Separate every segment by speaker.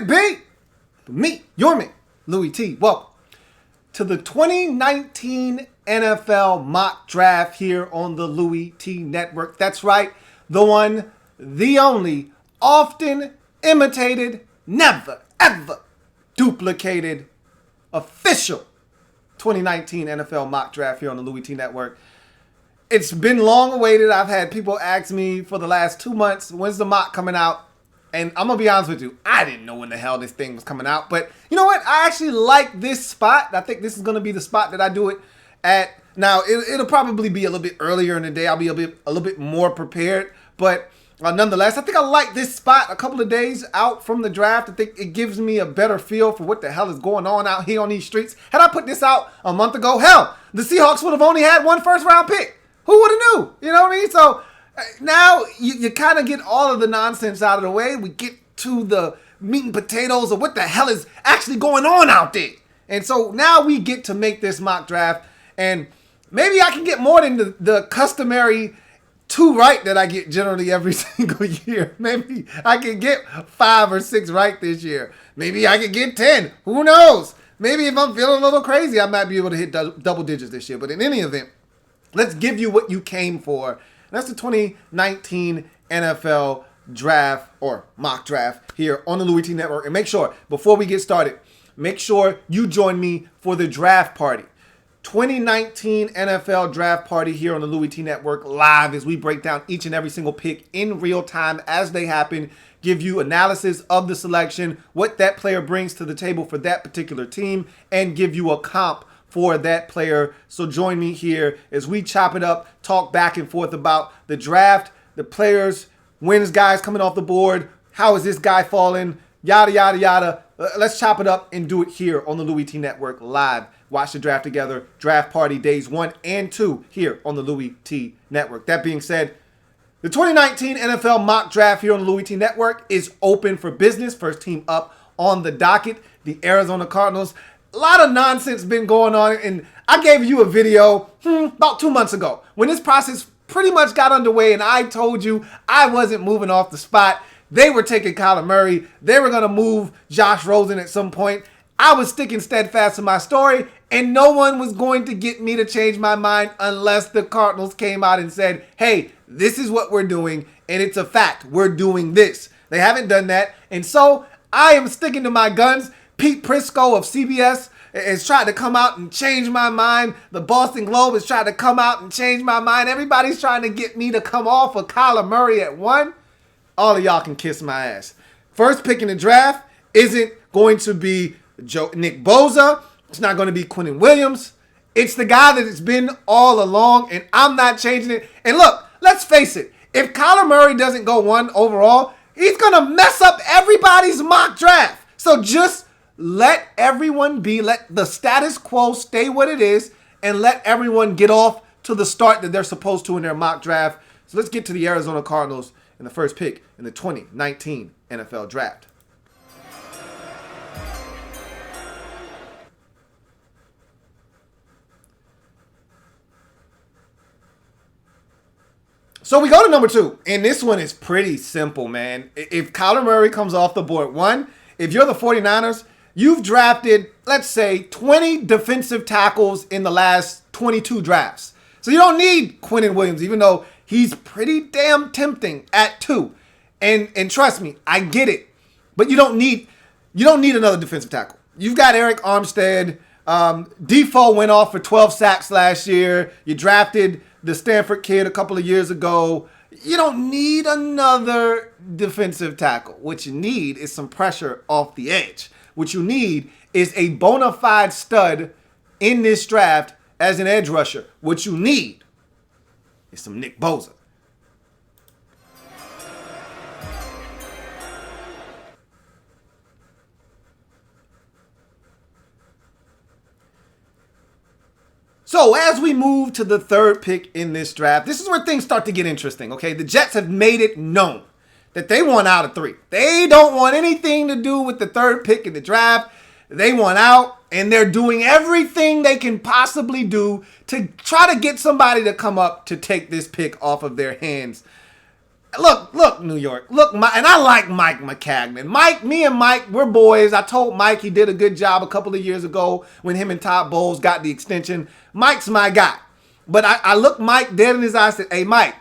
Speaker 1: it be? Me, your man, Louie T. Welcome to the 2019 NFL mock draft here on the Louie T Network. That's right, the one, the only, often imitated, never, ever duplicated, official 2019 NFL mock draft here on the Louie T Network. It's been long awaited. I've had people ask me for the last 2 months, when's the mock coming out? And I'm going to be honest with you, I didn't know when the hell this thing was coming out. But you know what? I actually like this spot. I think this is going to be the spot that I do it at. Now, it'll probably be a little bit earlier in the day. I'll be a little bit more prepared. But nonetheless, I think I like this spot a couple of days out from the draft. I think it gives me a better feel for what the hell is going on out here on these streets. Had I put this out a month ago, hell, the Seahawks would have only had one first-round pick. Who would have knew? You know what I mean? So now you kind of get all of the nonsense out of the way. We get to the meat and potatoes of what the hell is actually going on out there. And so now we get to make this mock draft. And maybe I can get more than the customary 2 right that I get generally every single year. Maybe I can get 5 or 6 right this year. Maybe I can get 10. Who knows? Maybe if I'm feeling a little crazy, I might be able to hit double digits this year. But in any event, let's give you what you came for. That's the 2019 NFL draft or mock draft here on the Louie T Network. And make sure, before we get started, make sure you join me for the draft party. 2019 NFL draft party here on the Louie T Network live as we break down each and every single pick in real time as they happen, give you analysis of the selection, what that player brings to the table for that particular team, and give you a comp for that player. So join me here as we chop it up, talk back and forth about the draft, the players, when's guys coming off the board, how is this guy falling, yada, yada, yada. Let's chop it up and do it here on the Louie T Network live. Watch the draft together. Draft party days 1 and 2 here on the Louie T Network. That being said, the 2019 NFL mock draft here on the Louie T Network is open for business. First team up on the docket, the Arizona Cardinals. A lot of nonsense been going on, and I gave you a video about 2 months ago when this process pretty much got underway, and I told you I wasn't moving off the spot. They were taking Kyler Murray. They were going to move Josh Rosen at some point. I was sticking steadfast to my story, and no one was going to get me to change my mind unless the Cardinals came out and said, hey, this is what we're doing, and it's a fact. We're doing this. They haven't done that, and so I am sticking to my guns. Pete Prisco of CBS has tried to come out and change my mind. The Boston Globe has tried to come out and change my mind. Everybody's trying to get me to come off of Kyler Murray at 1. All of y'all can kiss my ass. First pick in the draft isn't going to be Nick Bosa. It's not going to be Quinnen Williams. It's the guy that it's been all along, and I'm not changing it. And look, let's face it. If Kyler Murray doesn't go 1 overall, he's going to mess up everybody's mock draft. So just let everyone be, let the status quo stay what it is, and let everyone get off to the start that they're supposed to in their mock draft. So let's get to the Arizona Cardinals and the first pick in the 2019 NFL draft. So we go to number 2, and this one is pretty simple, man. If Kyler Murray comes off the board 1, if you're the 49ers, you've drafted, let's say, 20 defensive tackles in the last 22 drafts. So you don't need Quinnen Williams, even though he's pretty damn tempting at 2. And trust me, I get it. But you don't need another defensive tackle. You've got Eric Armstead. Defoe went off for 12 sacks last year. You drafted the Stanford kid a couple of years ago. You don't need another defensive tackle. What you need is some pressure off the edge. What you need is a bona fide stud in this draft as an edge rusher. What you need is some Nick Bosa. So as we move to the 3rd pick in this draft, this is where things start to get interesting, okay? The Jets have made it known that they want out of 3. They don't want anything to do with the 3rd pick in the draft. They want out, and they're doing everything they can possibly do to try to get somebody to come up to take this pick off of their hands. Look, New York. Look, and I like Mike McCagnon. Me and Mike, we're boys. I told Mike he did a good job a couple of years ago when him and Todd Bowles got the extension. Mike's my guy. But I looked Mike dead in his eyes and said, hey, Mike,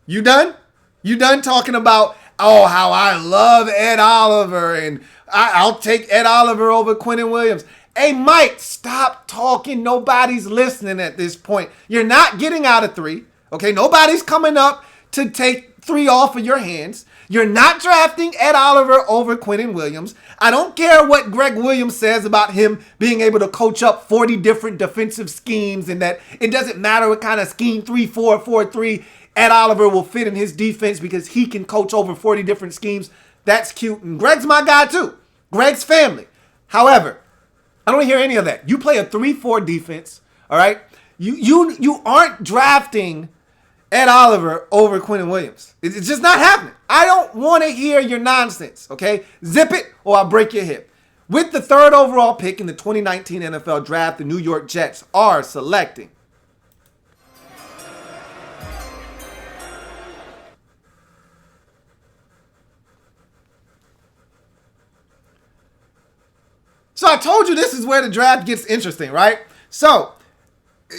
Speaker 1: you done? You done talking about, oh, how I love Ed Oliver and I'll take Ed Oliver over Quinnen Williams. Hey, Mike, stop talking. Nobody's listening at this point. You're not getting out of 3. Okay, nobody's coming up to take 3 off of your hands. You're not drafting Ed Oliver over Quinnen Williams. I don't care what Greg Williams says about him being able to coach up 40 different defensive schemes and that it doesn't matter what kind of scheme, 3-4, 4-3, Ed Oliver will fit in his defense because he can coach over 40 different schemes. That's cute. And Greg's my guy too. Greg's family. However, I don't hear any of that. You play a 3-4 defense, all right? You aren't drafting Ed Oliver over Quinnen Williams. It's just not happening. I don't want to hear your nonsense, okay? Zip it or I'll break your hip. With the 3rd overall pick in the 2019 NFL Draft, the New York Jets are selecting So I told you this is where the draft gets interesting, right? So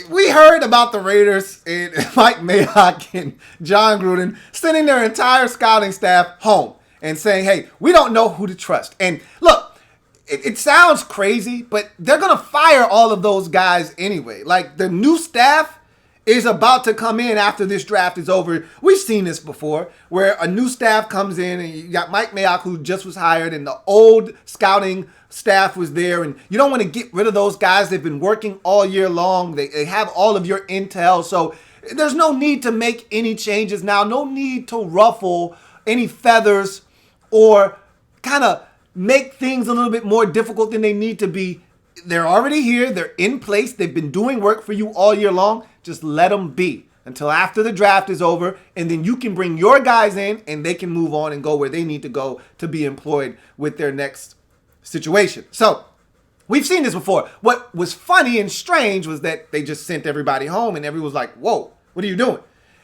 Speaker 1: we heard about the Raiders and Mike Mayock and John Gruden sending their entire scouting staff home and saying, hey, we don't know who to trust. And look, it sounds crazy, but they're going to fire all of those guys anyway. Like, the new staff is about to come in after this draft is over. We've seen this before, where a new staff comes in and you got Mike Mayock, who just was hired, and the old scouting staff was there, and you don't want to get rid of those guys. They've been working all year long. They have all of your intel, so there's no need to make any changes now. No need to ruffle any feathers or kind of make things a little bit more difficult than they need to be. They're already here. They're in place. They've been doing work for you all year long. Just let them be until after the draft is over, and then you can bring your guys in and they can move on and go where they need to go to be employed with their next situation. So we've seen this before. What was funny and strange was that they just sent everybody home and everyone was like, whoa, what are you doing?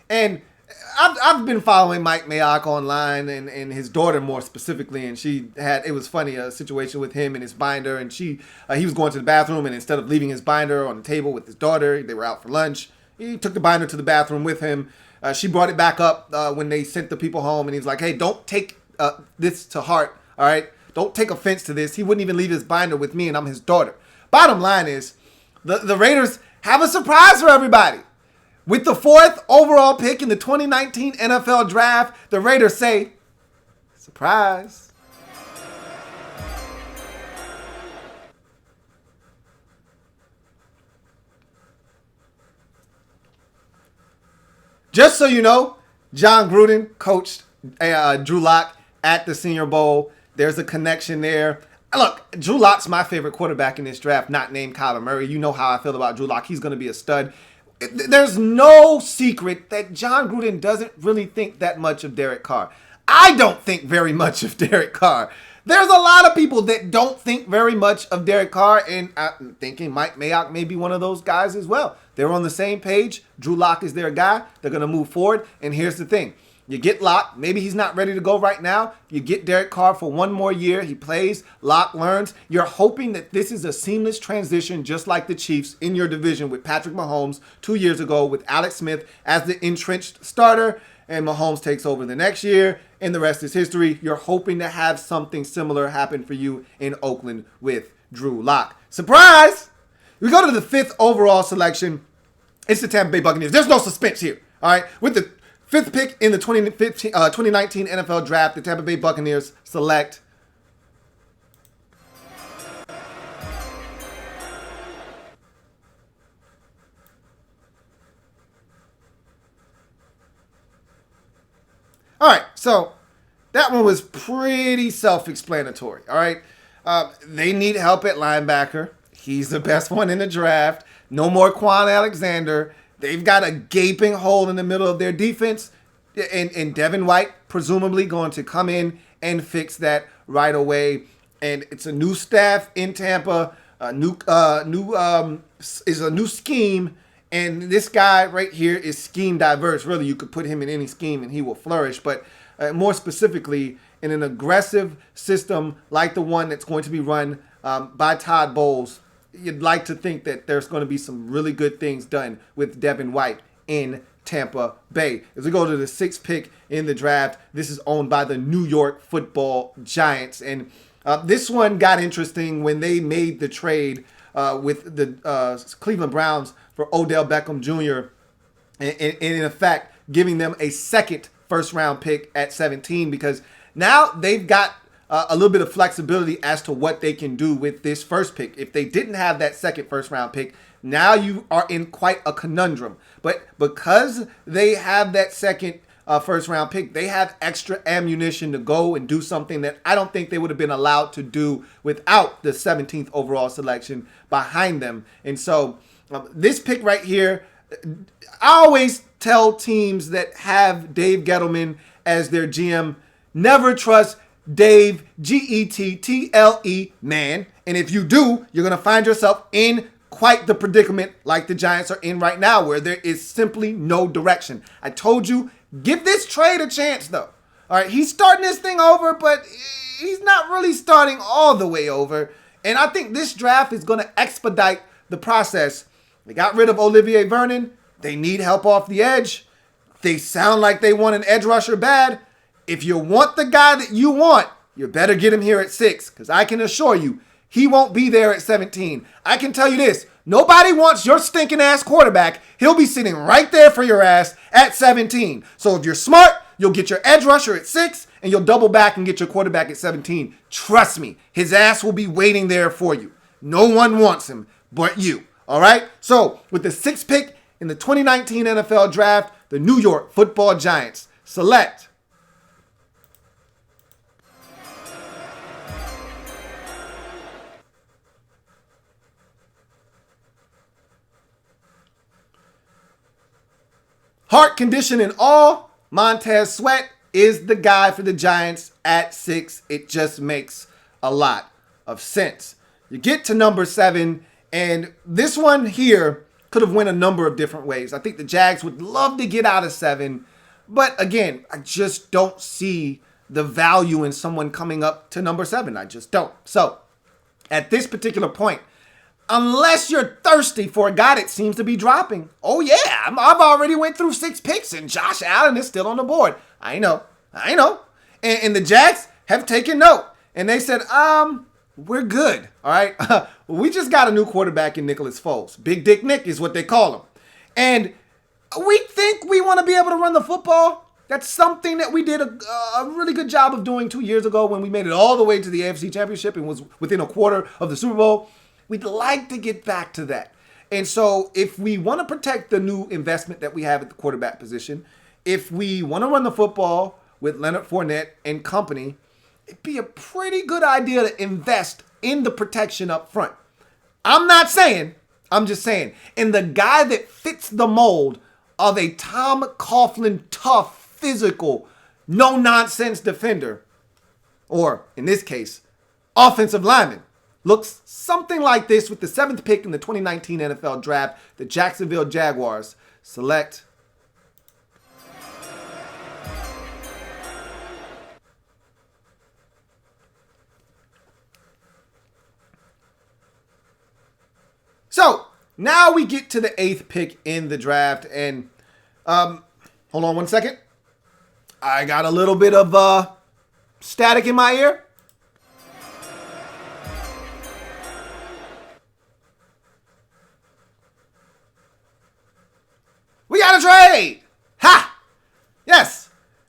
Speaker 1: And I've been following Mike Mayock online and his daughter more specifically, and it was funny, a situation with him and his binder, and he was going to the bathroom, and instead of leaving his binder on the table with his daughter, they were out for lunch. He took the binder to the bathroom with him. She brought it back up when they sent the people home, and he was like, hey, don't take this to heart, all right? Don't take offense to this. He wouldn't even leave his binder with me, and I'm his daughter. Bottom line is, the Raiders have a surprise for everybody. With the 4th overall pick in the 2019 NFL Draft, the Raiders say, surprise. Just so you know, John Gruden coached Drew Lock at the Senior Bowl. There's a connection there. Look, Drew Lock's my favorite quarterback in this draft, not named Kyler Murray. You know how I feel about Drew Lock. He's going to be a stud. There's no secret that John Gruden doesn't really think that much of Derek Carr. I don't think very much of Derek Carr. There's a lot of people that don't think very much of Derek Carr, and I'm thinking Mike Mayock may be one of those guys as well. They're on the same page. Drew Lock is their guy. They're going to move forward, and here's the thing. You get Lock. Maybe he's not ready to go right now. You get Derek Carr for one more year. He plays. Lock learns. You're hoping that this is a seamless transition, just like the Chiefs in your division with Patrick Mahomes 2 years ago with Alex Smith as the entrenched starter, and Mahomes takes over the next year, and the rest is history. You're hoping to have something similar happen for you in Oakland with Drew Lock. Surprise! We go to the 5th overall selection. It's the Tampa Bay Buccaneers. There's no suspense here, all right? With the 5th pick in the 2019 NFL Draft, the Tampa Bay Buccaneers select all right, so that one was pretty self-explanatory, all right? They need help at linebacker. He's the best one in the draft. No more Quan Alexander. They've got a gaping hole in the middle of their defense, and Devin White presumably going to come in and fix that right away. And it's a new staff in Tampa, is a new scheme, And this guy right here is scheme diverse. Really, you could put him in any scheme and he will flourish. But more specifically, in an aggressive system like the one that's going to be run by Todd Bowles, you'd like to think that there's going to be some really good things done with Devin White in Tampa Bay. As we go to the sixth pick in the draft, this is owned by the New York Football Giants. And this one got interesting when they made the trade with the Cleveland Browns for Odell Beckham Jr. And in effect, giving them a second first-round pick at 17, because now they've got a little bit of flexibility as to what they can do with this first pick. If they didn't have that second first-round pick, now you are in quite a conundrum. But because they have that second first-round pick, they have extra ammunition to go and do something that I don't think they would have been allowed to do without the 17th overall selection behind them. And so this pick right here, I always tell teams that have Dave Gettleman as their GM, never trust Dave, Gettle, man. And if you do, you're going to find yourself in quite the predicament like the Giants are in right now, where there is simply no direction. I told you, give this trade a chance, though. All right, he's starting this thing over, but he's not really starting all the way over. And I think this draft is going to expedite the process. They got rid of Olivier Vernon. They need help off the edge. They sound like they want an edge rusher bad. If you want the guy that you want, you better get him here at 6, because I can assure you, he won't be there at 17. I can tell you this, nobody wants your stinking ass quarterback. He'll be sitting right there for your ass at 17. So if you're smart, you'll get your edge rusher at 6, and you'll double back and get your quarterback at 17. Trust me, his ass will be waiting there for you. No one wants him but you. All right? So with the 6th pick in the 2019 NFL Draft, the New York Football Giants select heart condition and all, Montez Sweat is the guy for the Giants at 6. It just makes a lot of sense. You get to number 7, and this one here could have went a number of different ways. I think the Jags would love to get out of 7, but again, I just don't see the value in someone coming up to number 7. I just don't. So at this particular point, unless you're thirsty for a guy that seems to be dropping, oh yeah, I've already went through 6 picks and Josh Allen is still on the board. I know. And the Jags have taken note, and they said, we're good, all right? We just got a new quarterback in Nicholas Foles. Big Dick Nick is what they call him. And we think we want to be able to run the football. That's something that we did a really good job of doing 2 years ago when we made it all the way to the AFC Championship and was within a quarter of the Super Bowl. We'd like to get back to that. And so if we want to protect the new investment that we have at the quarterback position, if we want to run the football with Leonard Fournette and company, it'd be a pretty good idea to invest in the protection up front. I'm just saying. And the guy that fits the mold of a Tom Coughlin tough, physical, no-nonsense defender, or in this case, offensive lineman, looks something like this with the 7th pick in the 2019 NFL Draft. The Jacksonville Jaguars select So now we get to the 8th pick in the draft, and hold on one second. I got a little bit of static in my ear. We got a trade! Ha! Yes.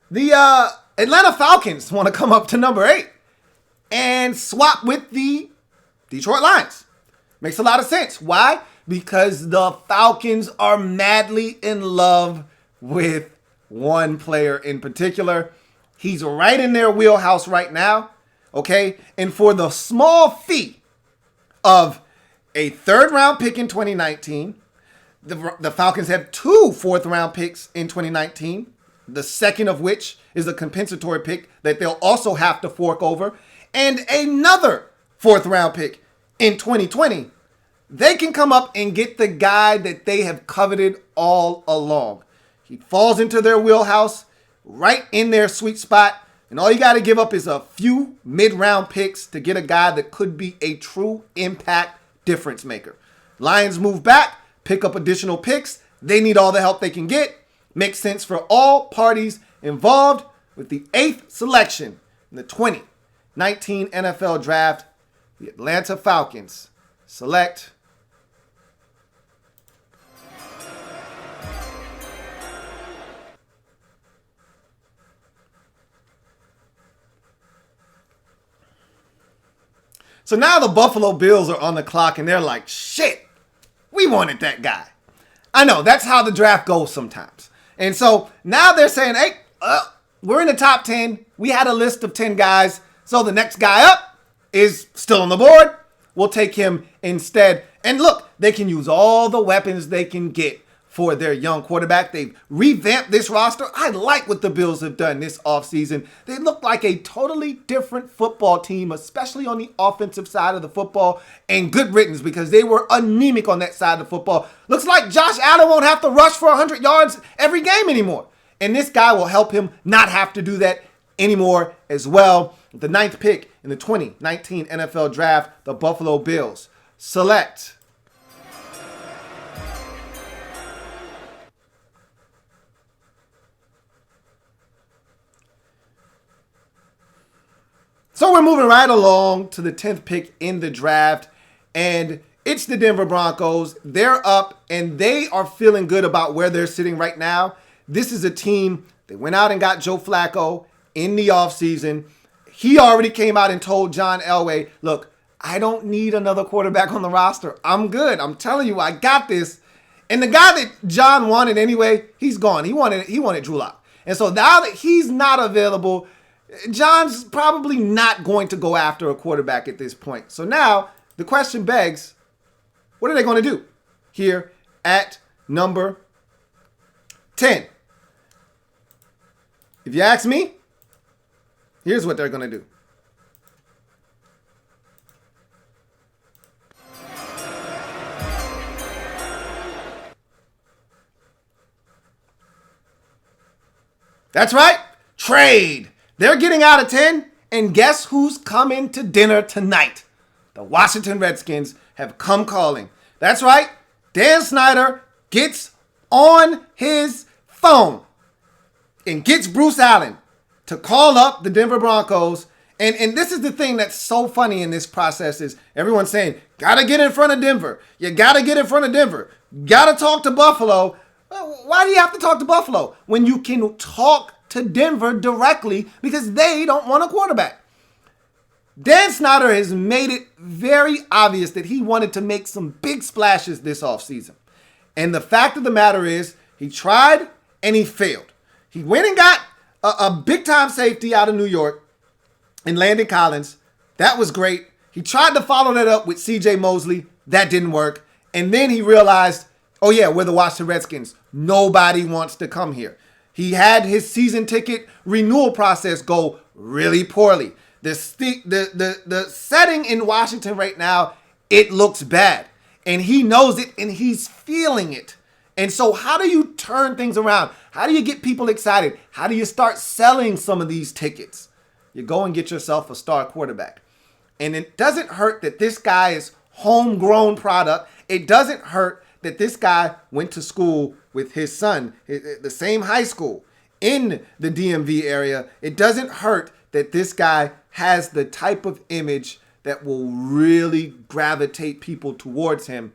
Speaker 1: The Atlanta Falcons want to come up to number 8 and swap with the Detroit Lions. Makes a lot of sense. Why? Because the Falcons are madly in love with one player in particular. He's right in their wheelhouse right now. Okay? And for the small fee of a 3rd-round pick in 2019, the Falcons have 2 4th-round picks in 2019, the second of which is a compensatory pick that they'll also have to fork over, and another 4th-round pick in 2020. they can come up and get the guy that they have coveted all along. He falls into their wheelhouse, right in their sweet spot, and all you got to give up is a few mid-round picks to get a guy that could be a true impact difference maker. Lions move back, pick up additional picks. They need all the help they can get. Makes sense for all parties involved. With the 8th selection in the 2019 NFL Draft, the Atlanta Falcons select So now the Buffalo Bills are on the clock and they're like, shit, we wanted that guy. I know, that's how the draft goes sometimes. And so now they're saying, hey, we're in the top 10. We had a list of 10 guys. So the next guy up is still on the board. We'll take him instead. And look, they can use all the weapons they can get for their young quarterback. They've revamped this roster. I like what the Bills have done this offseason. They look like a totally different football team, especially on the offensive side of the football. And good riddance, because they were anemic on that side of the football. Looks like Josh Allen won't have to rush for 100 yards every game anymore. And this guy will help him not have to do that anymore as well. The 9th pick in the 2019 NFL Draft, the Buffalo Bills select So we're moving right along to the 10th pick in the draft, and it's the Denver Broncos. They're up, and they are feeling good about where they're sitting right now. This is a team that went out and got Joe Flacco in the offseason. He already came out and told John Elway, look, I don't need another quarterback on the roster. I'm good. I'm telling you, I got this. And the guy that John wanted anyway, he's gone. He wanted Drew Lock. And so now that he's not available, John's probably not going to go after a quarterback at this point. So now the question begs, what are they going to do here at number 10? If you ask me, here's what they're going to do. That's right, trade. They're getting out of 10, and guess who's coming to dinner tonight? The Washington Redskins have come calling. That's right, Dan Snyder gets on his phone and gets Bruce Allen to call up the Denver Broncos. And this is the thing that's so funny in this process is everyone's saying, gotta get in front of Denver. You gotta get in front of Denver. Gotta talk to Buffalo. Well, why do you have to talk to Buffalo when you can talk to Denver directly because they don't want a quarterback? Dan Snyder has made it very obvious that he wanted to make some big splashes this offseason. And the fact of the matter is he tried and he failed. He went and got a big-time safety out of New York in Landon Collins. That was great. He tried to follow that up with C.J. Mosley. That didn't work. And then he realized, oh yeah, we're the Washington Redskins. Nobody wants to come here. He had his season ticket renewal process go really poorly. The setting in Washington right now, it looks bad. And he knows it and he's feeling it. And so how do you turn things around? How do you get people excited? How do you start selling some of these tickets? You go and get yourself a star quarterback. And it doesn't hurt that this guy is homegrown product. It doesn't hurt that this guy went to school with his son, the same high school in the DMV area. It doesn't hurt that this guy has the type of image that will really gravitate people towards him.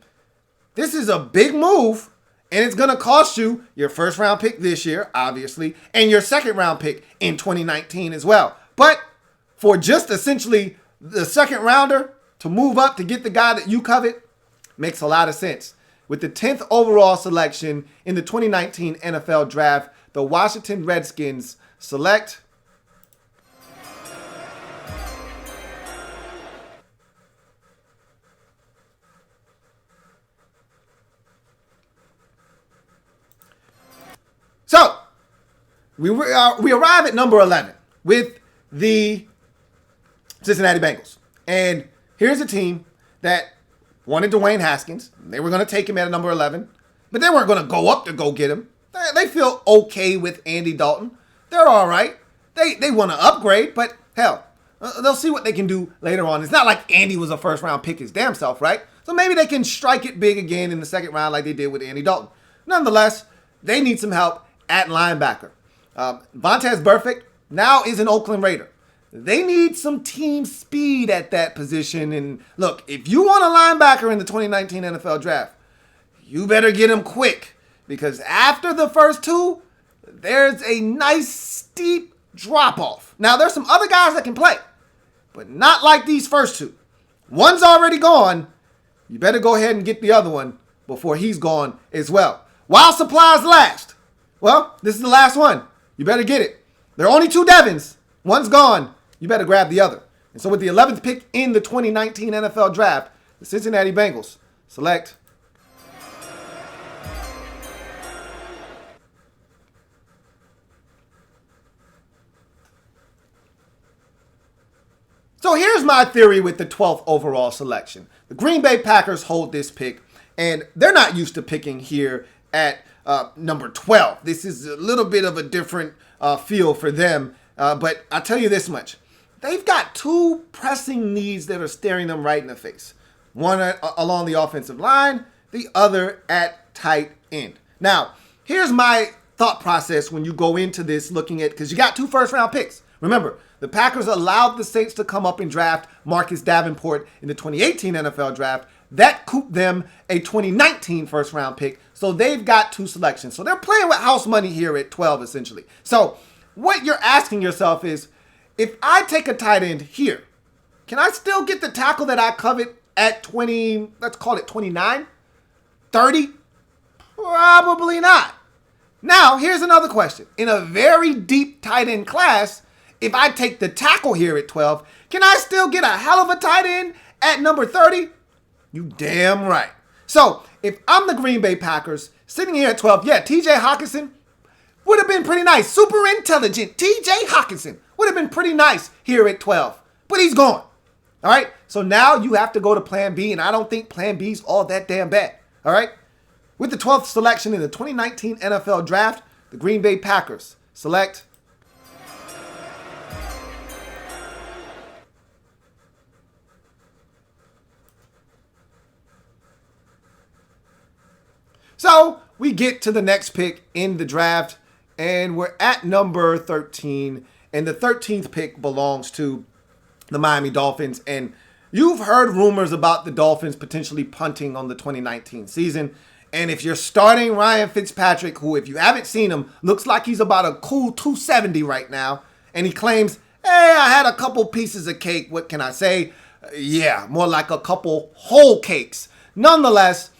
Speaker 1: This is a big move, and it's going to cost you your first round pick this year, obviously, and your second round pick in 2019 as well. But for just essentially the second rounder to move up to get the guy that you covet makes a lot of sense. With the 10th overall selection in the 2019 NFL Draft, the Washington Redskins select So, we arrive at number 11 with the Cincinnati Bengals. And here's a team that wanted Dwayne Haskins. They were going to take him at number 11, but they weren't going to go up to go get him. They feel okay with Andy Dalton. They're all right. They want to upgrade, but hell, they'll see what they can do later on. It's not like Andy was a first-round pick his damn self, right? So maybe they can strike it big again in the second round like they did with Andy Dalton. Nonetheless, they need some help at linebacker. Vontaze Burfict now is an Oakland Raider. They need some team speed at that position. And look, if you want a linebacker in the 2019 NFL Draft, you better get him quick. Because after the first two, there's a nice steep drop-off. Now, there's some other guys that can play, but not like these first two. One's already gone. You better go ahead and get the other one before he's gone as well. While supplies last. Well, this is the last one. You better get it. There are only two Devins. One's gone. You better grab the other. And so with the 11th pick in the 2019 NFL Draft, the Cincinnati Bengals select So here's my theory with the 12th overall selection. The Green Bay Packers hold this pick, and they're not used to picking here at number 12. This is a little bit of a different feel for them, but I'll tell you this much. They've got two pressing needs that are staring them right in the face. One along the offensive line, the other at tight end. Now, here's my thought process when you go into this looking at, because you got two first-round picks. Remember, the Packers allowed the Saints to come up and draft Marcus Davenport in the 2018 NFL Draft. That couped them a 2019 first-round pick, so they've got two selections. So they're playing with house money here at 12, essentially. So what you're asking yourself is, if I take a tight end here, can I still get the tackle that I covet at 20, let's call it 29, 30? Probably not. Now, here's another question. In a very deep tight end class, if I take the tackle here at 12, can I still get a hell of a tight end at number 30? You damn right. So, if I'm the Green Bay Packers, sitting here at 12, yeah, TJ Hockenson would have been pretty nice. Super intelligent TJ Hockenson would have been pretty nice here at 12. But he's gone. All right? So now you have to go to plan B, and I don't think plan B is all that damn bad. All right? With the 12th selection in the 2019 NFL Draft, the Green Bay Packers select So we get to the next pick in the draft, and we're at number 13, and the 13th pick belongs to the Miami Dolphins. And you've heard rumors about the Dolphins potentially punting on the 2019 season. And if you're starting Ryan Fitzpatrick, who, if you haven't seen him, looks like he's about a cool 270 right now, and he claims, hey, I had a couple pieces of cake. What can I say? Yeah, more like a couple whole cakes. Nonetheless,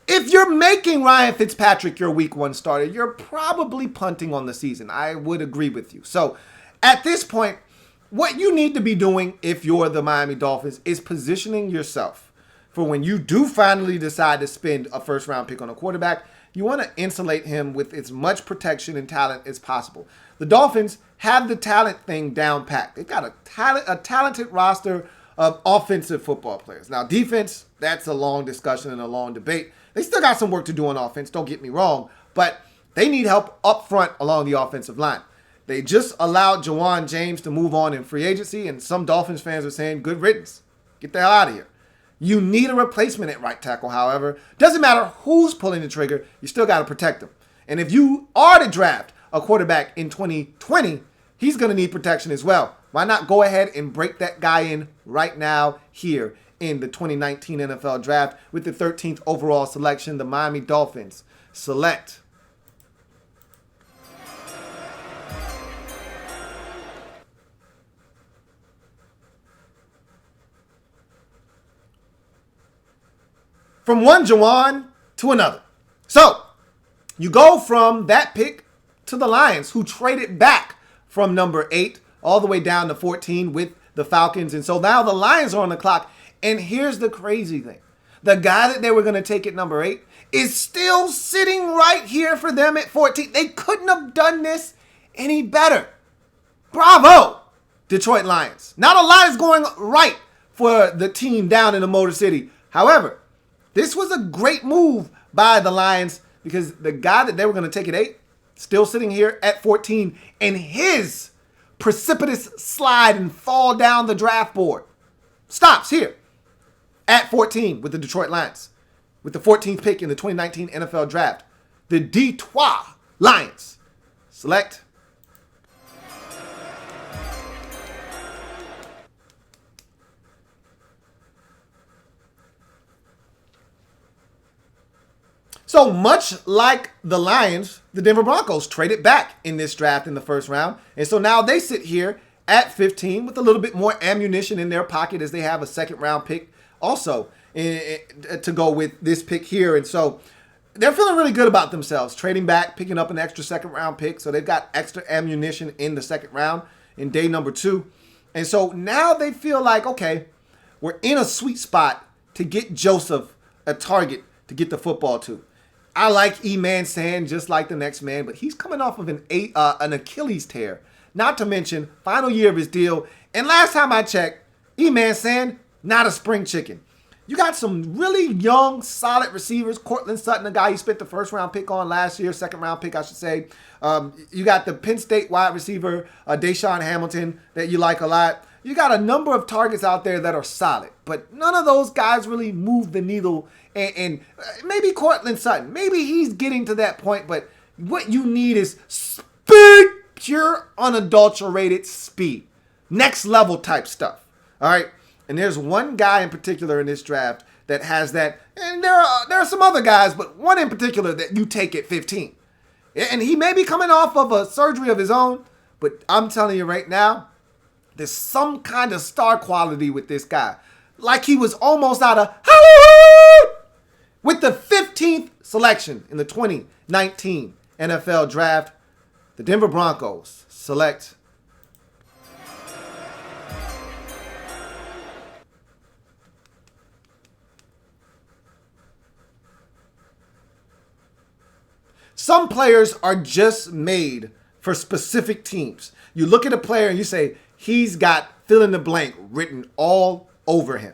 Speaker 1: if you're making Ryan Fitzpatrick your week one starter, you're probably punting on the season. I would agree with you. So at this point, what you need to be doing if you're the Miami Dolphins is positioning yourself for when you do finally decide to spend a first round pick on a quarterback. You want to insulate him with as much protection and talent as possible. The Dolphins have the talent thing down packed. They've got a talented roster of offensive football players. Now, defense, that's a long discussion and a long debate. They still got some work to do on offense, don't get me wrong, but they need help up front along the offensive line. They just allowed Jawan James to move on in free agency, and some Dolphins fans are saying, good riddance. Get the hell out of here. You need a replacement at right tackle, however. Doesn't matter who's pulling the trigger, you still got to protect them. And if you are to draft a quarterback in 2020, he's going to need protection as well. Why not go ahead and break that guy in right now here in the 2019 NFL Draft with the 13th overall selection? The Miami Dolphins select from one Jawan to another. So you go from that pick to the Lions, who traded back from number 8 all the way down to 14 with the Falcons. And so now the Lions are on the clock. And here's the crazy thing. The guy that they were going to take at number 8 is still sitting right here for them at 14. They couldn't have done this any better. Bravo, Detroit Lions. Now the line is going right for the team down in the Motor City. However, this was a great move by the Lions because the guy that they were going to take at 8, still sitting here at 14, and his precipitous slide and fall down the draft board stops here at 14 with the Detroit Lions. With the 14th pick in the 2019 NFL Draft, the Detroit Lions select So much like the Lions, the Denver Broncos traded back in this draft in the first round. And so now they sit here at 15 with a little bit more ammunition in their pocket as they have a second round pick also to go with this pick here. And so they're feeling really good about themselves, trading back, picking up an extra second round pick. So they've got extra ammunition in the second round in day number 2. And so now they feel like, okay, we're in a sweet spot to get Joseph a target to get the football to. I like E-Man Sand just like the next man, but he's coming off of an Achilles tear. Not to mention, final year of his deal. And last time I checked, E-Man Sand, not a spring chicken. You got some really young, solid receivers. Cortland Sutton, a guy you spent the first round pick on last year, second round pick, I should say. You got the Penn State wide receiver, Deshaun Hamilton, that you like a lot. You got a number of targets out there that are solid, but none of those guys really move the needle. And maybe Cortland Sutton, maybe he's getting to that point, but what you need is speed, pure, unadulterated speed. Next level type stuff. All right. And there's one guy in particular in this draft that has that. And there are some other guys, but one in particular that you take at 15. And he may be coming off of a surgery of his own, but I'm telling you right now, there's some kind of star quality with this guy. Like he was almost out of Hollywood. With the 15th selection in the 2019 NFL Draft, the Denver Broncos select some players are just made for specific teams. You look at a player and you say, he's got fill in the blank written all over him.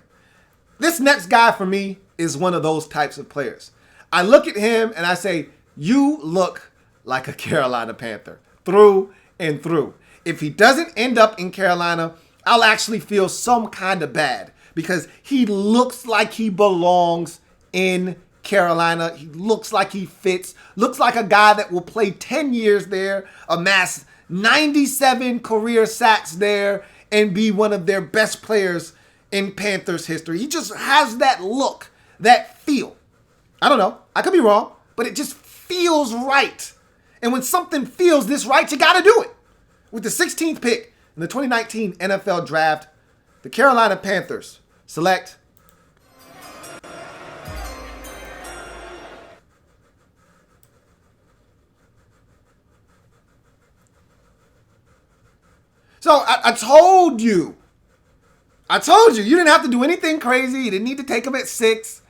Speaker 1: This next guy for me is one of those types of players. I look at him and I say, you look like a Carolina Panther through and through. If he doesn't end up in Carolina, I'll actually feel some kind of bad because he looks like he belongs in Carolina. He looks like he fits, looks like a guy that will play 10 years there, amass 97 career sacks there, and be one of their best players in Panthers history. He just has that look, that feel. I don't know. I could be wrong, but it just feels right. And when something feels this right, you got to do it. With the 16th pick in the 2019 NFL Draft, the Carolina Panthers select So I told you, you didn't have to do anything crazy. You didn't need to take him at 6.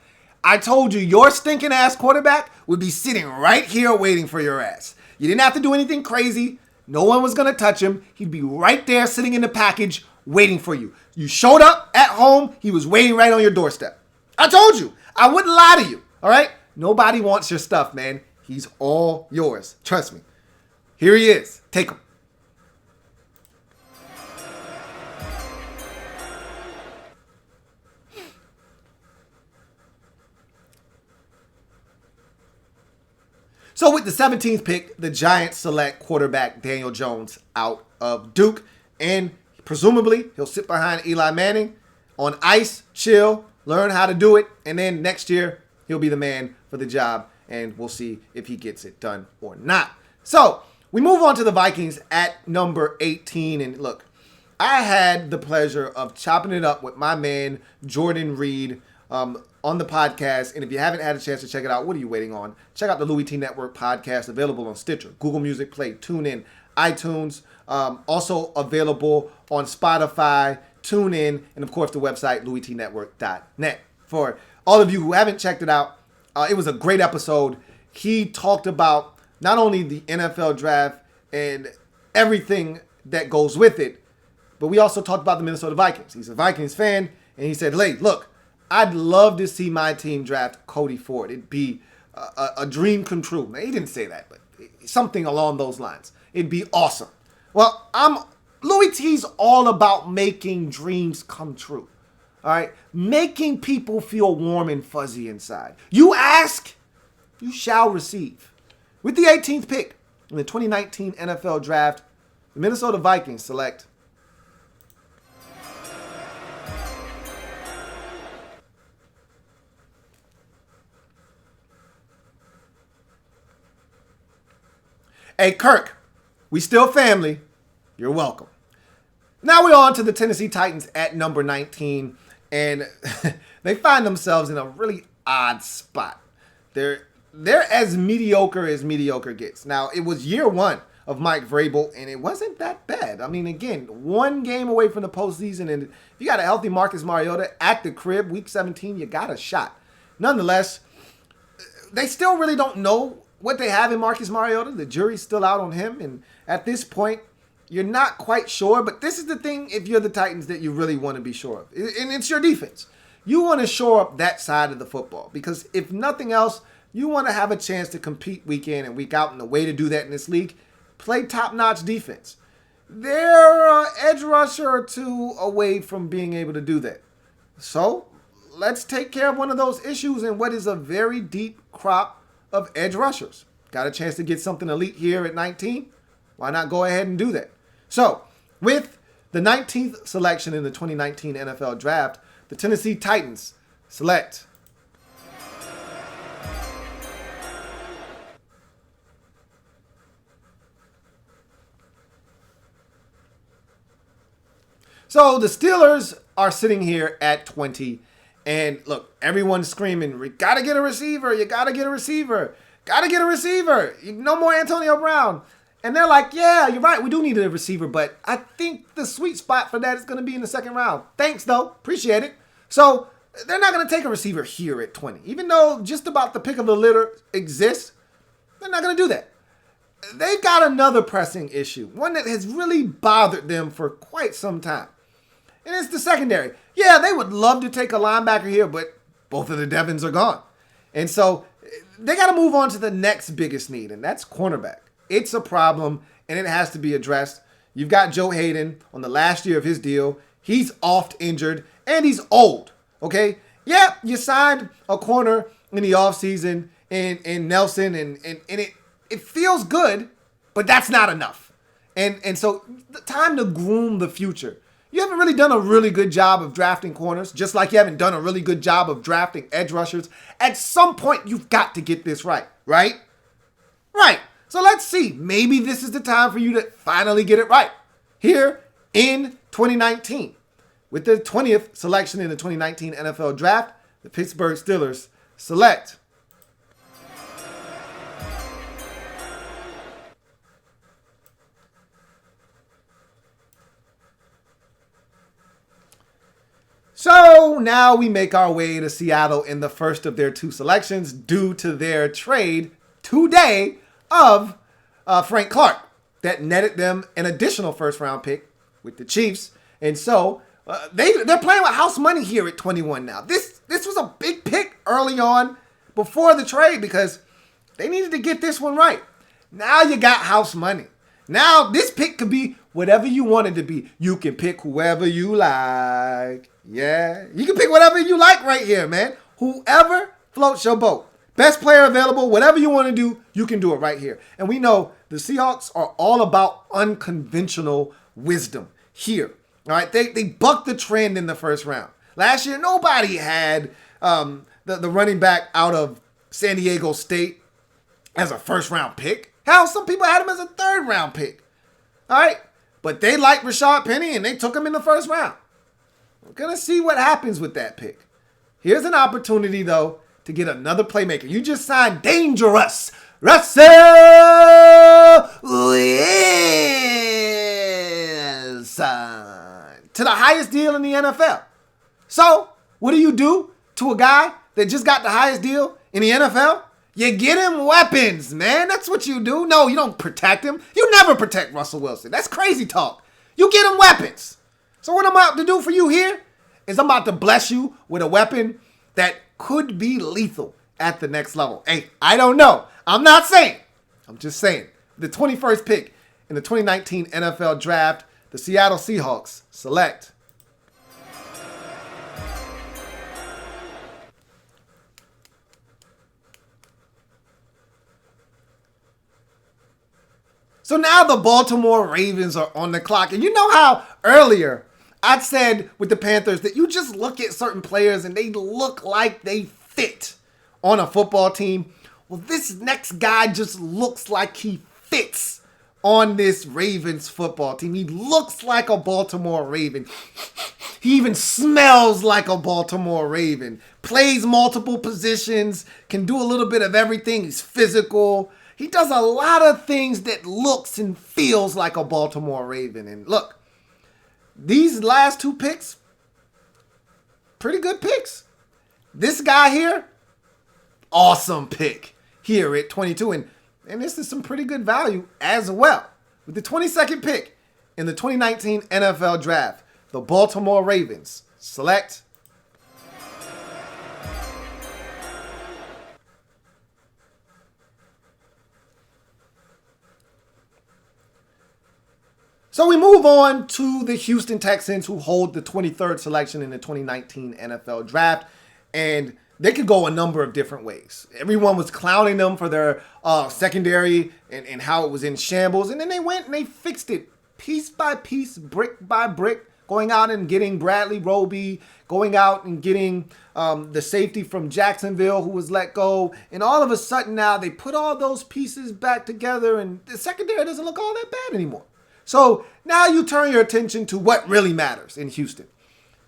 Speaker 1: I told you your stinking ass quarterback would be sitting right here waiting for your ass. You didn't have to do anything crazy. No one was going to touch him. He'd be right there sitting in the package waiting for you. You showed up at home. He was waiting right on your doorstep. I told you. I wouldn't lie to you. All right? Nobody wants your stuff, man. He's all yours. Trust me. Here he is. Take him. So with the 17th pick, the Giants select quarterback Daniel Jones out of Duke. And presumably, he'll sit behind Eli Manning on ice, chill, learn how to do it. And then next year, he'll be the man for the job. And we'll see if he gets it done or not. So we move on to the Vikings at number 18. And look, I had the pleasure of chopping it up with my man, Jordan Reed, on the podcast. And if you haven't had a chance to check it out, what are you waiting on? Check out the Louie T Network podcast, available on Stitcher, Google Music Play, TuneIn, iTunes, also available on Spotify, TuneIn, and of course the website, louietnetwork.net. For all of you who haven't checked it out, it was a great episode. He talked about not only the NFL draft and everything that goes with it, but we also talked about the Minnesota Vikings. He's a Vikings fan, and he said, hey, look, I'd love to see my team draft Cody Ford. It'd be a dream come true. Now, he didn't say that, but something along those lines. It'd be awesome. Well, Louie T's all about making dreams come true. All right? Making people feel warm and fuzzy inside. You ask, you shall receive. With the 18th pick in the 2019 NFL Draft, the Minnesota Vikings select Hey, Kirk, we still family. You're welcome. Now we're on to the Tennessee Titans at number 19, and they find themselves in a really odd spot. They're as mediocre gets. Now, it was year one of Mike Vrabel, and it wasn't that bad. I mean, again, one game away from the postseason, and if you got a healthy Marcus Mariota at the crib, week 17, you got a shot. Nonetheless, they still really don't know what they have in Marcus Mariota. The jury's still out on him, and at this point, you're not quite sure. But this is the thing, if you're the Titans, that you really want to be sure of, and it's your defense. You want to shore up that side of the football, because if nothing else, you want to have a chance to compete week in and week out, and the way to do that in this league, play top-notch defense. They're an edge rusher or two away from being able to do that. So let's take care of one of those issues in what is a very deep crop of edge rushers. Got a chance to get something elite here at 19? Why not go ahead and do that? So, with the 19th selection in the 2019 NFL Draft, the Tennessee Titans select So the Steelers are sitting here at 20. And look, everyone's screaming, "We gotta get a receiver. You gotta get a receiver. Gotta get a receiver. No more Antonio Brown." And they're like, "Yeah, you're right. We do need a receiver, but I think the sweet spot for that is going to be in the second round. Thanks, though. Appreciate it." So they're not going to take a receiver here at 20. Even though just about the pick of the litter exists, they're not going to do that. They've got another pressing issue, one that has really bothered them for quite some time. And it's the secondary. Yeah, they would love to take a linebacker here, but both of the Devons are gone. And so they got to move on to the next biggest need, and that's cornerback. It's a problem, and it has to be addressed. You've got Joe Hayden on the last year of his deal. He's oft injured, and he's old, okay? Yeah, you signed a corner in the offseason in Nelson, and it feels good, but that's not enough. And so the time to groom the future. You haven't really done a really good job of drafting corners, just like you haven't done a really good job of drafting edge rushers. At some point, you've got to get this right, right? Right. So let's see. Maybe this is the time for you to finally get it right. Here in 2019, with the 20th selection in the 2019 NFL Draft, the Pittsburgh Steelers select So now we make our way to Seattle in the first of their two selections due to their trade today of Frank Clark that netted them an additional first-round pick with the Chiefs. And so they're playing with house money here at 21 now. This was a big pick early on before the trade because they needed to get this one right. Now you got house money. Now this pick could be whatever you want it to be. You can pick whoever you like. Yeah, you can pick whatever you like right here, man. Whoever floats your boat. Best player available, whatever you want to do, you can do it right here. And we know the Seahawks are all about unconventional wisdom here. All right, they bucked the trend in the first round. Last year, nobody had the running back out of San Diego State as a first-round pick. Hell, some people had him as a third-round pick. All right, but they liked Rashad Penny, and they took him in the first round. We're going to see what happens with that pick. Here's an opportunity, though, to get another playmaker. You just signed Dangerous Russell Wilson to the highest deal in the NFL. So, what do you do to a guy that just got the highest deal in the NFL? You get him weapons, man. That's what you do. No, you don't protect him. You never protect Russell Wilson. That's crazy talk. You get him weapons. So what I'm about to do for you here is I'm about to bless you with a weapon that could be lethal at the next level. Hey, I don't know. I'm not saying. I'm just saying. The 21st pick in the 2019 NFL Draft, the Seattle Seahawks select So now the Baltimore Ravens are on the clock. And you know how earlier I said with the Panthers that you just look at certain players and they look like they fit on a football team? Well, this next guy just looks like he fits on this Ravens football team. He looks like a Baltimore Raven. He even smells like a Baltimore Raven. Plays multiple positions, can do a little bit of everything. He's physical. He does a lot of things that looks and feels like a Baltimore Raven. And look, these last two picks, pretty good picks. This guy here, awesome pick here at 22. And this is some pretty good value as well. With the 22nd pick in the 2019 NFL Draft, the Baltimore Ravens select So we move on to the Houston Texans, who hold the 23rd selection in the 2019 NFL Draft. And they could go a number of different ways. Everyone was clowning them for their secondary and how it was in shambles. And then they went and they fixed it piece by piece, brick by brick, going out and getting Bradley Roby, going out and getting the safety from Jacksonville who was let go. And all of a sudden now they put all those pieces back together and the secondary doesn't look all that bad anymore. So now you turn your attention to what really matters in Houston.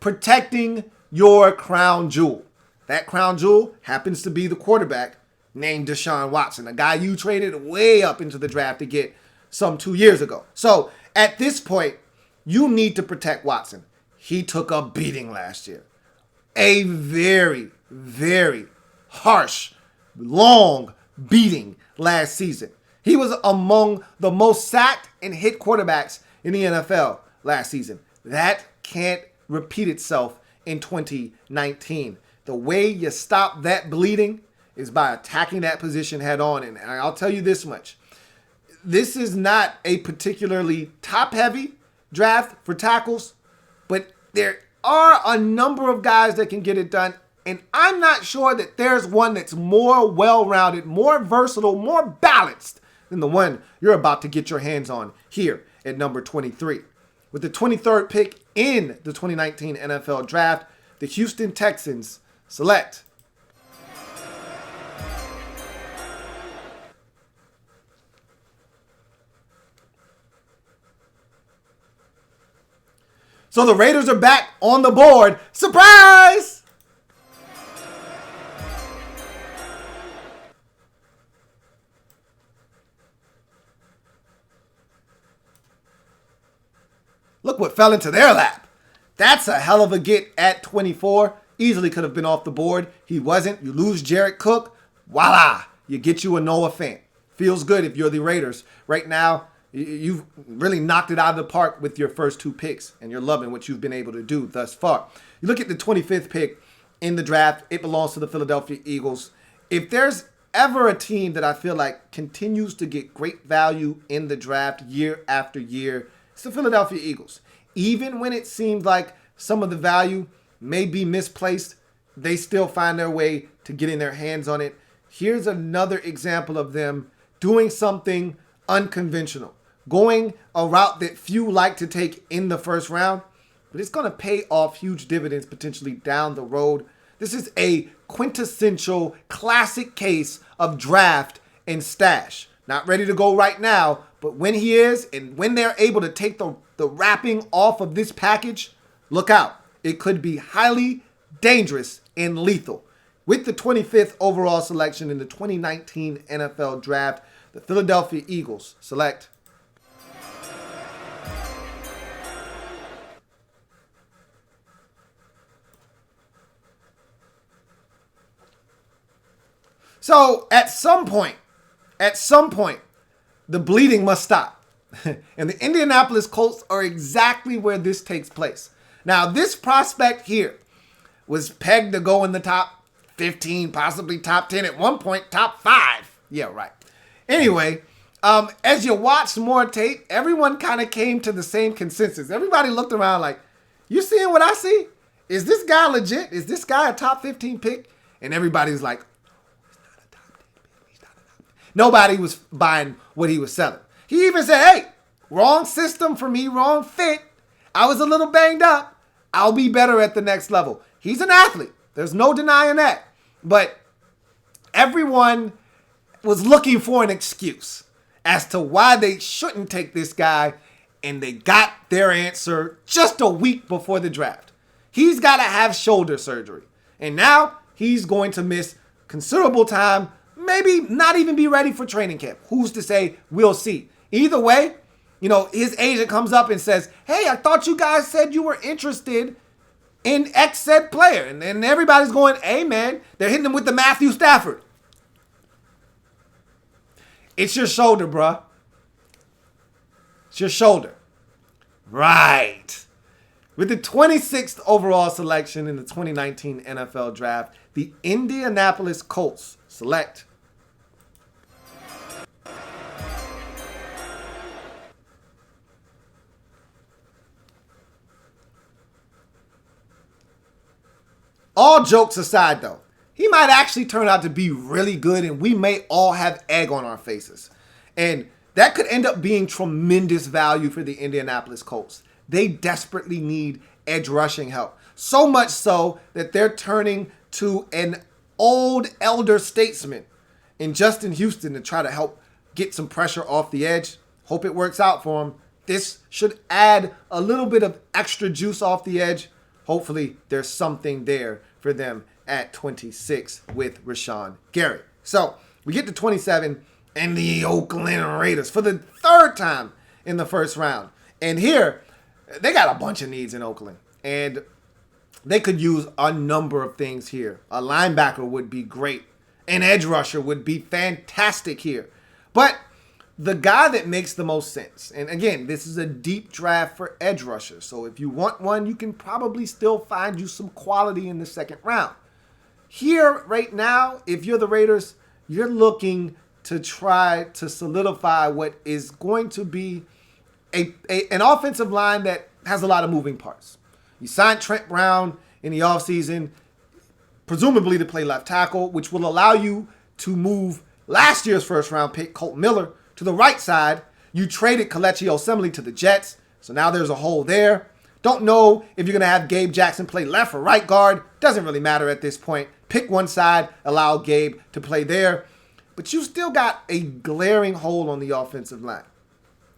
Speaker 1: Protecting your crown jewel. That crown jewel happens to be the quarterback named Deshaun Watson, a guy you traded way up into the draft to get some 2 years ago. So at this point, you need to protect Watson. He took a beating last year. A very, very harsh, long beating last season. He was among the most sacked and hit quarterbacks in the NFL last season. That can't repeat itself in 2019. The way you stop that bleeding is by attacking that position head on. And I'll tell you this much. This is not a particularly top-heavy draft for tackles, but there are a number of guys that can get it done. And I'm not sure that there's one that's more well-rounded, more versatile, more balanced than the one you're about to get your hands on here at number 23. With the 23rd pick in the 2019 NFL Draft, the Houston Texans select So the Raiders are back on the board. Surprise! Look what fell into their lap. That's a hell of a get at 24. Easily could have been off the board. He wasn't. You lose Jared Cook. Voila. You get you a Noah Fant. Feels good if you're the Raiders. Right now, you've really knocked it out of the park with your first two picks, and you're loving what you've been able to do thus far. You look at the 25th pick in the draft. It belongs to the Philadelphia Eagles. If there's ever a team that I feel like continues to get great value in the draft year after year, it's the Philadelphia Eagles. Even when it seems like some of the value may be misplaced, they still find their way to getting their hands on it. Here's another example of them doing something unconventional, going a route that few like to take in the first round, but it's going to pay off huge dividends potentially down the road. This is a quintessential classic case of draft and stash. Not ready to go right now, but when he is, and when they're able to take the wrapping off of this package, look out. It could be highly dangerous and lethal. With the 25th overall selection in the 2019 NFL Draft, the Philadelphia Eagles select So at some point, the bleeding must stop. And the Indianapolis Colts are exactly where this takes place. Now, this prospect here was pegged to go in the top 15, possibly top 10, at one point, top 5. Yeah, right. Anyway, as you watch more tape, everyone kind of came to the same consensus. Everybody looked around like, you seeing what I see? Is this guy legit? Is this guy a top 15 pick? And everybody's like, nobody was buying what he was selling. He even said, hey, wrong system for me, wrong fit. I was a little banged up. I'll be better at the next level. He's an athlete. There's no denying that. But everyone was looking for an excuse as to why they shouldn't take this guy, and they got their answer just a week before the draft. He's got to have shoulder surgery, and now he's going to miss considerable time, maybe not even be ready for training camp. Who's to say? We'll see. Either way, his agent comes up and says, hey, I thought you guys said you were interested in X said player. And then everybody's going, hey, man, they're hitting him with the Matthew Stafford. It's your shoulder, bruh. It's your shoulder. Right. With the 26th overall selection in the 2019 NFL Draft, the Indianapolis Colts select all jokes aside, though, he might actually turn out to be really good, and we may all have egg on our faces. And that could end up being tremendous value for the Indianapolis Colts. They desperately need edge rushing help. So much so that they're turning to an old elder statesman in Justin Houston to try to help get some pressure off the edge. Hope it works out for him. This should add a little bit of extra juice off the edge. Hopefully there's something there for them at 26 with Rashawn Gary. So we get to 27 and the Oakland Raiders for the third time in the first round. And here, they got a bunch of needs in Oakland. And they could use a number of things here. A linebacker would be great. An edge rusher would be fantastic here. But the guy that makes the most sense, and again, this is a deep draft for edge rushers. So if you want one, you can probably still find you some quality in the second round. Here, right now, if you're the Raiders, you're looking to try to solidify what is going to be an offensive line that has a lot of moving parts. You signed Trent Brown in the offseason, presumably to play left tackle, which will allow you to move last year's first-round pick, Colt Miller, to the right side. You traded Kelechi Osemele to the Jets, so now there's a hole there. Don't know if you're going to have Gabe Jackson play left or right guard. Doesn't really matter at this point. Pick one side, allow Gabe to play there. But you still got a glaring hole on the offensive line.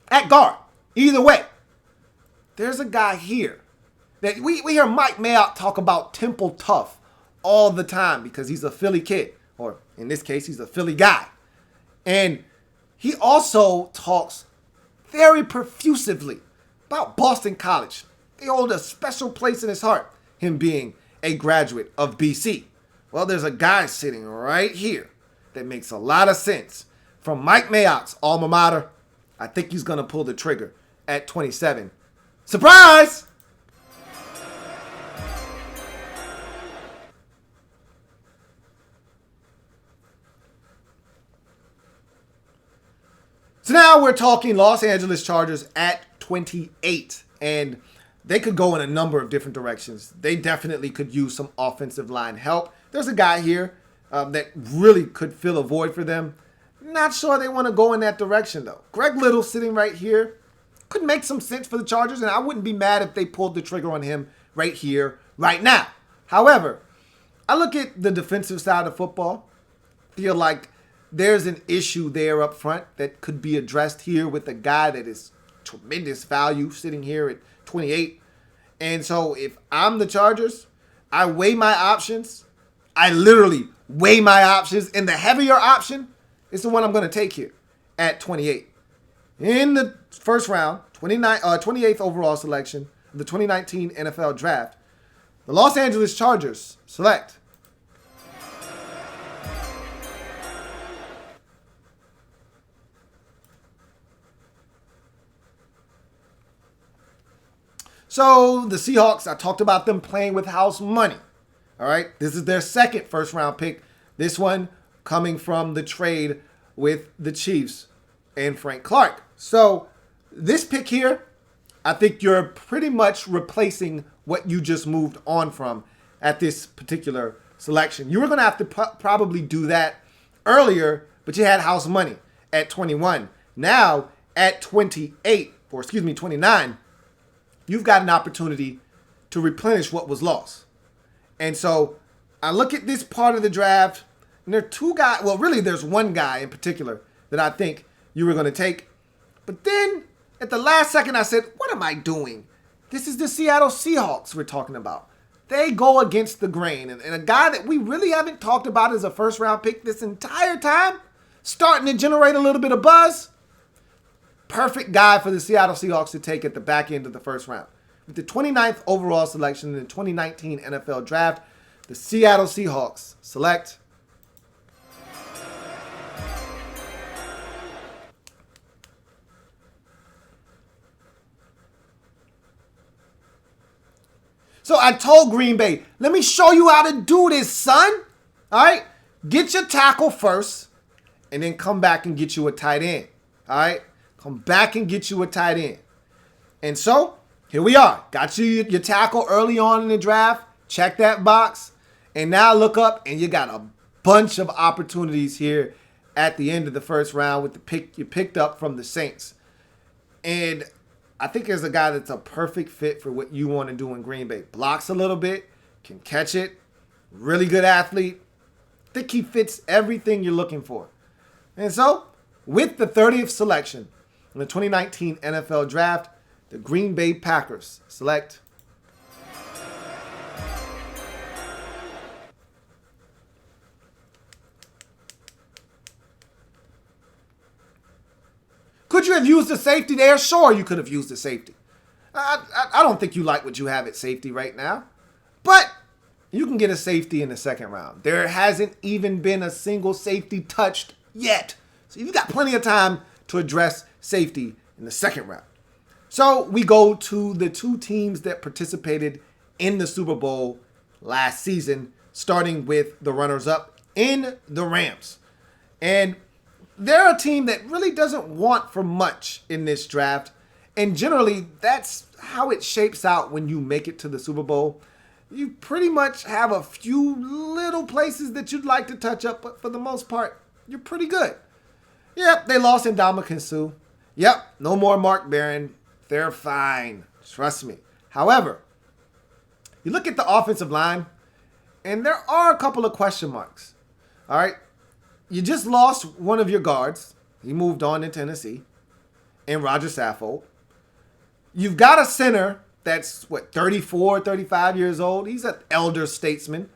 Speaker 1: At guard, either way, there's a guy here that we hear Mike Mayock talk about Temple Tough all the time because he's a Philly kid, or in this case, he's a Philly guy. And he also talks very profusively about Boston College. They hold a special place in his heart, him being a graduate of BC. Well, there's a guy sitting right here that makes a lot of sense. From Mike Mayock's alma mater, I think he's going to pull the trigger at 27. Surprise! So now we're talking Los Angeles Chargers at 28, and they could go in a number of different directions. They definitely could use some offensive line help. There's a guy here that really could fill a void for them. Not sure they want to go in that direction, though. Greg Little sitting right here could make some sense for the Chargers, and I wouldn't be mad if they pulled the trigger on him right here, right now. However, I look at the defensive side of football, feel like there's an issue there up front that could be addressed here with a guy that is tremendous value sitting here at 28. And so if I'm the Chargers, I weigh my options. I literally weigh my options, and the heavier option is the one I'm going to take here at 28. In the first round, 28th overall selection of the 2019 NFL Draft, the Los Angeles Chargers select So the Seahawks, I talked about them playing with house money. All right. This is their second first round pick. This one coming from the trade with the Chiefs and Frank Clark. So this pick here, I think you're pretty much replacing what you just moved on from at this particular selection. You were going to have to probably do that earlier, but you had house money at 21. Now at 29, you've got an opportunity to replenish what was lost. And so I look at this part of the draft, and there are two guys. Well, really, there's one guy in particular that I think you were going to take. But then at the last second, I said, what am I doing? This is the Seattle Seahawks we're talking about. They go against the grain. And a guy that we really haven't talked about as a first-round pick this entire time, starting to generate a little bit of buzz. Perfect guy for the Seattle Seahawks to take at the back end of the first round. With the 29th overall selection in the 2019 NFL Draft, the Seattle Seahawks select So I told Green Bay, let me show you how to do this, son. All right? Get your tackle first, and then come back and get you a tight end. All right? Come back and get you a tight end. And so, here we are. Got you your tackle early on in the draft. Check that box. And now look up, and you got a bunch of opportunities here at the end of the first round with the pick you picked up from the Saints. And I think there's a guy that's a perfect fit for what you want to do in Green Bay. Blocks a little bit, can catch it, really good athlete. I think he fits everything you're looking for. And so, with the 30th selection in the 2019 NFL Draft, the Green Bay Packers select Could you have used the safety there? Sure, you could have used the safety. I don't think you like what you have at safety right now. But you can get a safety in the second round. There hasn't even been a single safety touched yet. So you've got plenty of time to address safety in the second round. So we go to the two teams that participated in the Super Bowl last season, starting with the runners-up in the Rams. And they're a team that really doesn't want for much in this draft. And generally, that's how it shapes out when you make it to the Super Bowl. You pretty much have a few little places that you'd like to touch up, but for the most part, you're pretty good. Yep, they lost Ndamukong Suh. Yep, no more Mark Barron. They're fine. Trust me. However, you look at the offensive line, and there are a couple of question marks. All right? You just lost one of your guards. He moved on to Tennessee. And Roger Saffold. You've got a center that's, 34, 35 years old. He's an elder statesman.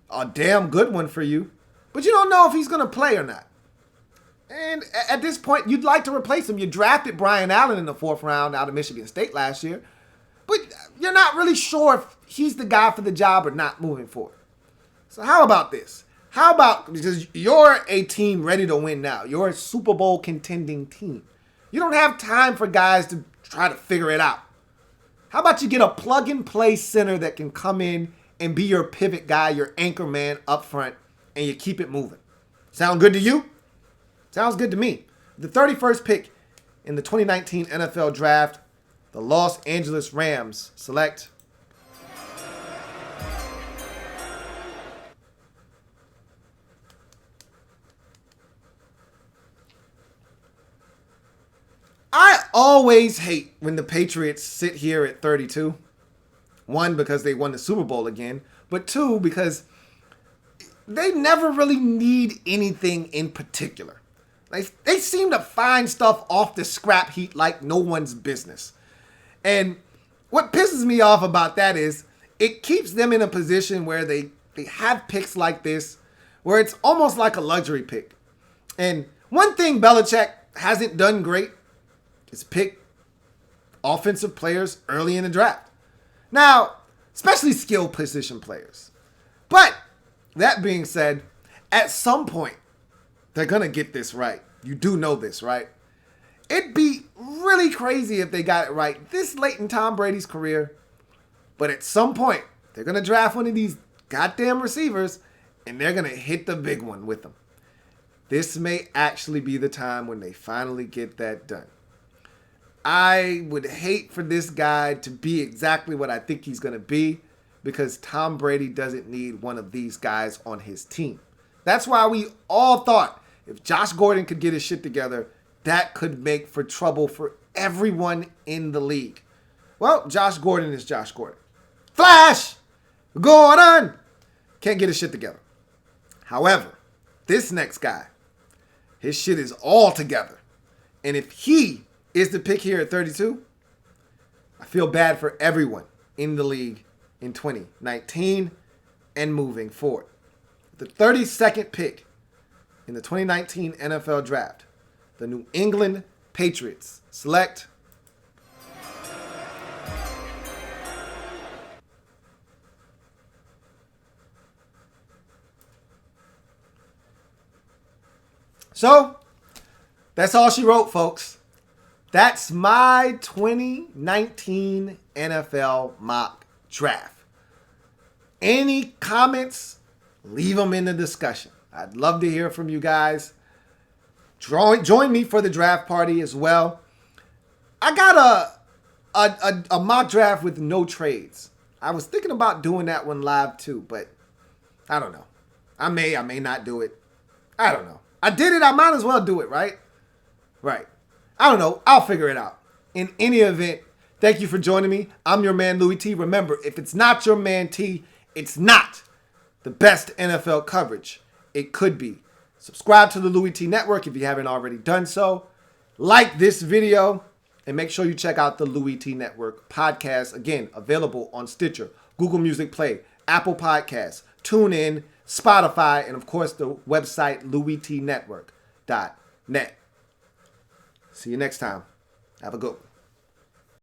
Speaker 1: A damn good one for you. But you don't know if he's going to play or not. And at this point, you'd like to replace him. You drafted Brian Allen in the 4th round out of Michigan State last year. But you're not really sure if he's the guy for the job or not moving forward. So how about this? How about, because you're a team ready to win now. You're a Super Bowl contending team. You don't have time for guys to try to figure it out. How about you get a plug-and-play center that can come in and be your pivot guy, your anchor man up front, and you keep it moving? Sound good to you? Sounds good to me. The 31st pick in the 2019 NFL Draft, the Los Angeles Rams select I always hate when the Patriots sit here at 32. One, because they won the Super Bowl again. But two, because they never really need anything in particular. Like, they seem to find stuff off the scrap heap like no one's business. And what pisses me off about that is it keeps them in a position where they have picks like this, where it's almost like a luxury pick. And one thing Belichick hasn't done great is pick offensive players early in the draft. Now, especially skill position players. But that being said, at some point, they're going to get this right. You do know this, right? It'd be really crazy if they got it right this late in Tom Brady's career. But at some point, they're going to draft one of these goddamn receivers, and they're going to hit the big one with them. This may actually be the time when they finally get that done. I would hate for this guy to be exactly what I think he's going to be, because Tom Brady doesn't need one of these guys on his team. That's why we all thought if Josh Gordon could get his shit together, that could make for trouble for everyone in the league. Well, Josh Gordon is Josh Gordon. Flash! Gordon! Can't get his shit together. However, this next guy, his shit is all together. And if he is the pick here at 32, I feel bad for everyone in the league in 2019 and moving forward. The 32nd pick in the 2019 NFL Draft, the New England Patriots select So, that's all she wrote, folks. That's my 2019 NFL mock draft. Any comments? Leave them in the discussion. I'd love to hear from you guys. Join me for the draft party as well. I got a mock draft with no trades. I was thinking about doing that one live too, but I don't know. I may not do it. I don't know. I did it. I might as well do it, right? Right. I don't know. I'll figure it out. In any event, thank you for joining me. I'm your man, Louie T. Remember, if it's not your man T, it's not the best NFL coverage it could be. Subscribe to the Louie T Network if you haven't already done so. Like this video, and make sure you check out the Louie T Network podcast. Again, available on Stitcher, Google Music Play, Apple Podcasts, TuneIn, Spotify, and of course the website louietnetwork.net. See you next time. Have a good one.